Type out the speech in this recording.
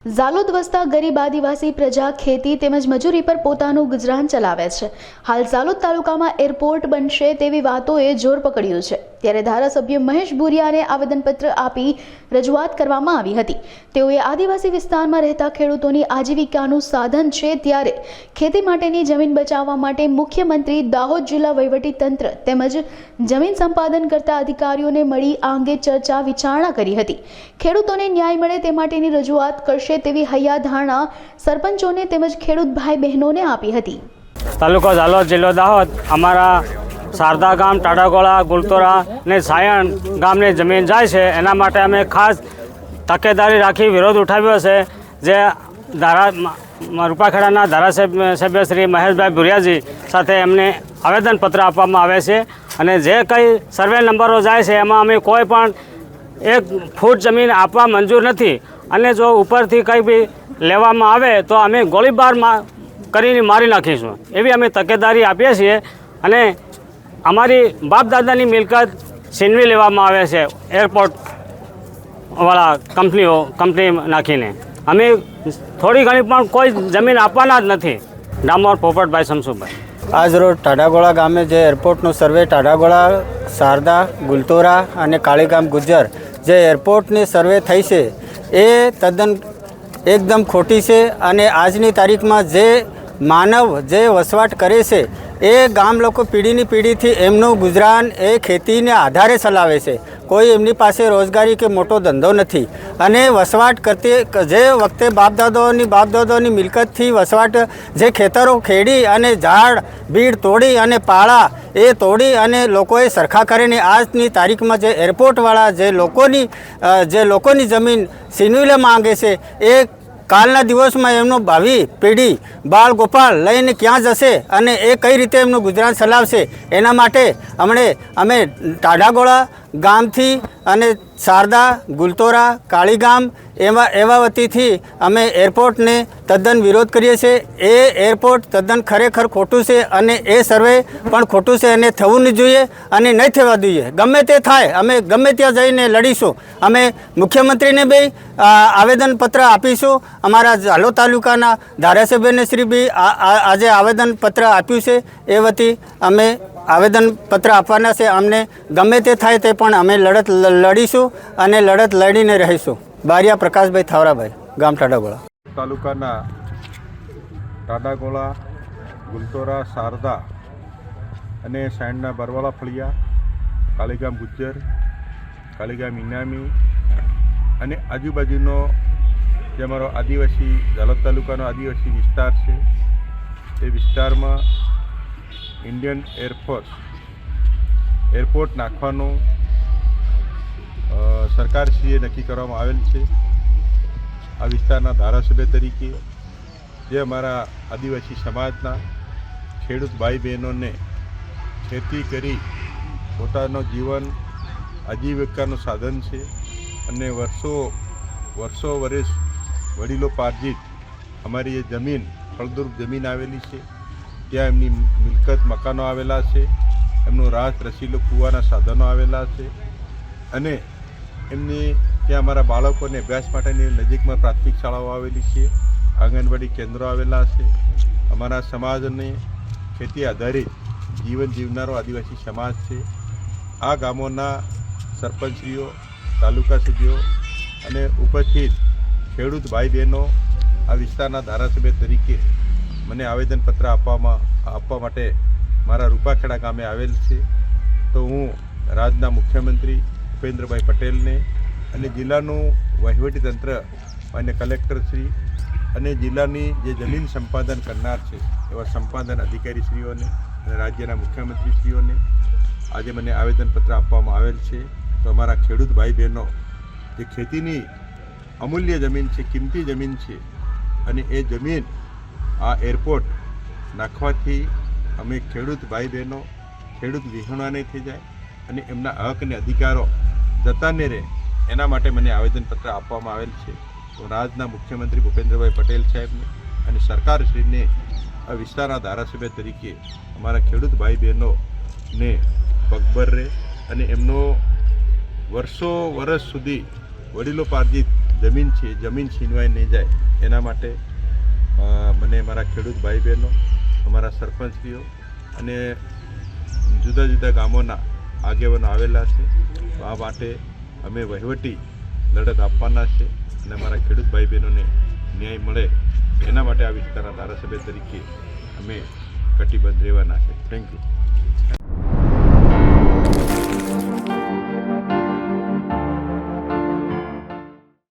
ઝાલોદ વસતા ગરીબ આદિવાસી પ્રજા ખેતી તેમજ મજૂરી પર પોતાનું ગુજરાન ચલાવે છે। હાલ ઝાલોદ તાલુકામાં એરપોર્ટ બનશે તેવી વાતોએ જોર પકડ્યું છે, ત્યારે ધારાસભ્ય મહેશ ભુરિયાને આવેદનપત્ર આપી રજૂઆત કરવામાં આવી હતી। તેઓએ આદિવાસી વિસ્તારમાં રહેતા ખેડૂતોની આજીવિકાનું સાધન છે ત્યારે ખેતી માટેની જમીન બચાવવા માટે મુખ્યમંત્રી, દાહોદ જિલ્લા વહીવટીતંત્ર તેમજ જમીન સંપાદન કરતા અધિકારીઓને મળી આ અંગે ચર્ચા વિચારણા કરી હતી। ખેડૂતોને ન્યાય મળે તે માટેની રજૂઆત કરશે તેવી હૈયાધારણા સરપંચોને તેમજ ખેડૂત ભાઈ બહેનોને આપી હતી। તાલુકો ઝાલોદ, જિલ્લો દાહોદ। અમારા શારદા ગામ, ટાડાગોળા, ગુલતોરા ને સાયણ ગામની જમીન જાય છે, એના માટે અમે ખાસ તકેદારી રાખી વિરોધ ઉઠાવ્યો છે। જે રૂપાખેડાના ધારાસભ્ય શ્રી મહેશભાઈ ભુરિયાજી સાથે એમને આવેદનપત્ર આપવામાં આવે છે અને જે કંઈ સર્વે નંબરો જાય છે એમાં અમે કોઈ પણ 1 ફૂટ જમીન આપવા મંજૂર નથી અને જો ઉપરથી કંઈ બી લેવામાં આવે તો અમે ગોળીબાર કરીને મારી નાખીશું, એવી અમે તકેદારી આપીએ છીએ। અને અમારી બાપ દાદાની મિલકત છીનવી લેવામાં આવે છે એરપોર્ટવાળા કંપની નાખીને। અમે થોડી ઘણી પણ કોઈ જમીન આપવાના જ નથી। ડામોર પોપટભાઈ શમસુભાઈ। આજ રોજ ટાડાગોળા ગામે જે એરપોર્ટનું સર્વે ટાડાગોળા, શારદા, ગુલતોરા અને કાળીગામ ગુજ્જર જે એરપોર્ટની સર્વે થઈ છે એ તદ્દન એકદમ ખોટી છે અને આજની તારીખમાં જે માનવ જે વસવાટ કરે છે એ ગામ લોકો પેઢીની પેઢીથી એમનું ગુજરાન એ ખેતીને આધારે ચલાવે છે। કોઈ એમની પાસે રોજગારી કે મોટો ધંધો નથી અને વસવાટ કરતી જે વખતે બાપદાદાઓની મિલકતથી વસવાટ જે ખેતરો ખેડી અને ઝાડ બીડ તોડી અને પાળા એ તોડી અને લોકોએ સરખા કરીને આજની તારીખમાં જે એરપોર્ટવાળા જે લોકોની જમીન છીનવી માંગે છે એ કાલના દિવસમાં એમનું ભાવિ પેઢી બાળ ગોપાલ લઈને ક્યાં જશે અને એ કઈ રીતે એમનું ગુજરાન ચલાવશે, એના માટે અમે ટાડાગોળા ગામથી અને શારદા, ગુલતોરા, કાળીગામ એવા વતીથી અમે એરપોર્ટને તદ્દન વિરોધ કરીએ છીએ। એ એરપોર્ટ તદ્દન ખરેખર ખોટું છે અને એ સર્વે પણ ખોટું છે અને થવું નહીં જોઈએ અને નહીં થવા જોઈએ। ગમે તે થાય અમે ગમે ત્યાં જઈને લડીશું। અમે મુખ્યમંત્રીને બી આવેદનપત્ર આપીશું। અમારા ઝાલોદ તાલુકાના ધારાસભ્યને શ્રી બી આજે આવેદનપત્ર આપ્યું છે, એ વતી અમે આવેદનપત્ર આપવાના છે। અમને ગમે તે થાય તે પણ અમે લડત લડીશું અને લડત લડીને રહીશું। બારિયા પ્રકાશભાઈ થાવરાભાઈ, ગામ ટાડાગોળા। તાલુકાના ટાડાગોળા, ગુલતોરા, શારદા અને સાયણના બરવાળા ફળિયા, કાળીગામ ગુજ્જર, કાળીગામ ઇનામી અને આજુબાજુનો જે અમારો આદિવાસી ઝાલોદ તાલુકાનો આદિવાસી વિસ્તાર છે એ વિસ્તારમાં ઇન્ડિયન એરપોર્ટ નાખવાનું સરકારશ્રીએ નક્કી કરવામાં આવેલ છે। આ વિસ્તારના ધારાસભ્ય તરીકે જે અમારા આદિવાસી સમાજના ખેડૂત ભાઈ બહેનોને ખેતી કરી પોતાનો જીવન આજીવિકાનું સાધન છે અને વર્ષો વર્ષ વડીલો પાર્જિત અમારી એ જમીન ફળદ્રુપ જમીન આવેલી છે, ત્યાં એમની મિલકત મકાનો આવેલા છે, એમનું રાસ રસીલો કૂવાના સાધનો આવેલા છે અને એમની ત્યાં અમારા બાળકોને અભ્યાસ માટેની નજીકમાં પ્રાથમિક શાળાઓ આવેલી છે, આંગણવાડી કેન્દ્રો આવેલા છે। અમારા સમાજને ખેતી આધારિત જીવન જીવનારો આદિવાસી સમાજ છે। આ ગામોના સરપંચશ્રીઓ, તાલુકા સભ્યો અને ઉપસ્થિત ખેડૂત ભાઈ બહેનો આ વિસ્તારના ધારાસભ્ય તરીકે મને આવેદનપત્ર આપવા માટે મારા રૂપાખેડા ગામે આવેલ છે। તો હું રાજ્યના મુખ્યમંત્રી ભૂપેન્દ્રભાઈ પટેલને અને જિલ્લાનું વહીવટીતંત્ર અને કલેક્ટરશ્રી અને જિલ્લાની જે જમીન સંપાદન કરનાર છે એવા સંપાદન અધિકારીશ્રીઓને અને રાજ્યના મુખ્યમંત્રીશ્રીઓને આજે મને આવેદનપત્ર આપવામાં આવેલ છે। તો અમારા ખેડૂત ભાઈ બહેનો જે ખેતીની અમૂલ્ય જમીન છે, કિંમતી જમીન છે અને એ જમીન આ એરપોર્ટ નાખવાથી અમે ખેડૂત ભાઈ બહેનો ખેડૂત વિહોણા નહીં થઈ જાય અને એમના હક અને અધિકારો જતા નહીં રહે, એના માટે મને આવેદનપત્ર આપવામાં આવેલ છે। તો રાજ્યના મુખ્યમંત્રી ભૂપેન્દ્રભાઈ પટેલ સાહેબને અને સરકારશ્રીને આ વિસ્તારના ધારાસભ્ય તરીકે અમારા ખેડૂત ભાઈ બહેનોને પગભર રહે અને એમનો વર્ષો વર્ષ સુધી વડીલો પાર્જિત જમીન છે જમીન છીનવાઈ નહીં જાય એના માટે મને મારા ખેડૂત ભાઈ બહેનો, અમારા સરપંચશ્રીઓ અને જુદા જુદા ગામોના આગેવાનો આવેલા છે. આ માટે અમે વહીવટી લડત આપવાના છે અને અમારા ખેડૂત ભાઈ બહેનોને ન્યાય મળે એના માટે આ વિસ્તારના ધારાસભ્ય તરીકે અમે કટિબદ્ધ રહેવાના છે. Thank you.